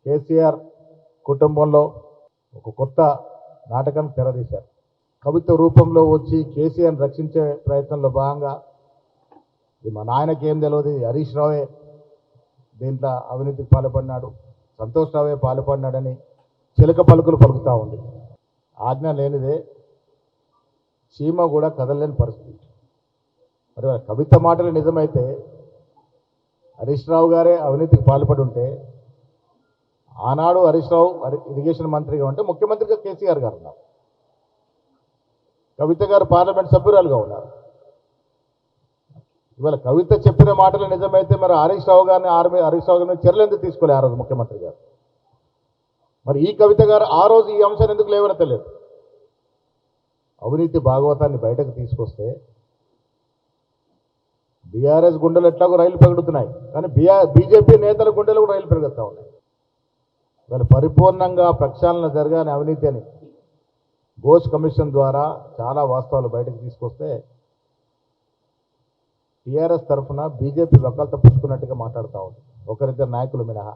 కేసీఆర్ కుటుంబంలో ఒక కొత్త నాటకాన్ని తెరదీశారు. కవిత రూపంలో వచ్చి కేసీఆర్ని రక్షించే ప్రయత్నంలో భాగంగా ఇది మా నాయనకి ఏం తెలియదు, హరీష్ రావే దీంట్లో అవినీతికి పాల్పడినాడు, సంతోష్ రావే పాల్పడినాడని చిలక పలుకులు పలుకుతూ ఉంది. ఆజ్ఞ లేనిదే చీమ కూడా కదలలేని పరిస్థితి. మరి కవిత మాటలు నిజమైతే హరీష్ రావు గారే అవినీతికి పాల్పడి ఉంటే ఆనాడు హరీష్ రావు ఇరిగేషన్ మంత్రిగా ఉంటే ముఖ్యమంత్రిగా కేసీఆర్ గారు ఉన్నారు, కవిత గారు పార్లమెంట్ సభ్యురాలుగా ఉన్నారు. ఇవాళ కవిత చెప్పిన మాటలు నిజమైతే మరి హరీష్ రావు గారిని చర్యలు ఎందుకు తీసుకోలే ఆ రోజు ముఖ్యమంత్రి గారు? మరి ఈ కవిత గారు ఆ రోజు ఈ అంశాన్ని ఎందుకు లేవనెత్తలేదు? అవినీతి భాగవతాన్ని బయటకు తీసుకొస్తే బీఆర్ఎస్ గుండెలు ఎట్లాగో రైలు పెరుగుతున్నాయి, కానీ బీజేపీ నేతల గుండెలు కూడా రైలు పెరుగుతూ ఉన్నాయి. వాళ్ళు పరిపూర్ణంగా ప్రక్షాళన జరగాని అవినీతి అని ఘోష్ కమిషన్ ద్వారా చాలా వాస్తవాలు బయటకు తీసుకొస్తే టీఆర్ఎస్ తరఫున బీజేపీ వకాలత పుచ్చుకున్నట్టుగా మాట్లాడుతూ ఉంది, ఒకరిద్దరు నాయకులు మినహా.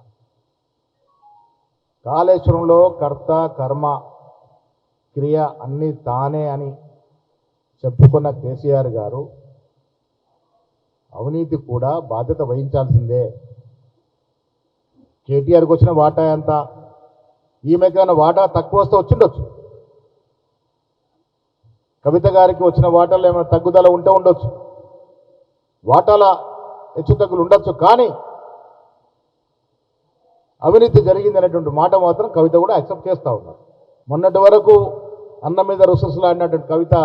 కాళేశ్వరంలో కర్త కర్మ క్రియ అన్నీ తానే అని చెప్పుకున్న కేసీఆర్ గారు అవినీతి కూడా బాధ్యత వహించాల్సిందే. కేటీఆర్కి వచ్చిన వాటా ఎంత, ఈమెకైనా వాటా తక్కువ వస్తే వచ్చిండొచ్చు, కవిత గారికి వచ్చిన వాటాలో ఏమైనా తగ్గుదల ఉంటే ఉండొచ్చు, వాటాల హెచ్చు తగ్గులు ఉండొచ్చు, కానీ అవినీతి జరిగింది అనేటువంటి మాట మాత్రం కవిత కూడా యాక్సెప్ట్ చేస్తూ ఉన్నారు. మొన్నటి వరకు అన్న మీద రుసరుసలాడినటువంటి కవిత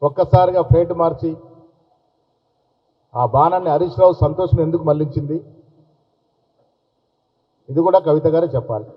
ఒక్కసారిగా ప్లేట్ మార్చి ఆ బాణాన్ని హరీష్ రావు సంతోషం ఎందుకు మళ్లించింది, ఇది కూడా కవిత గారే చెప్పాలి.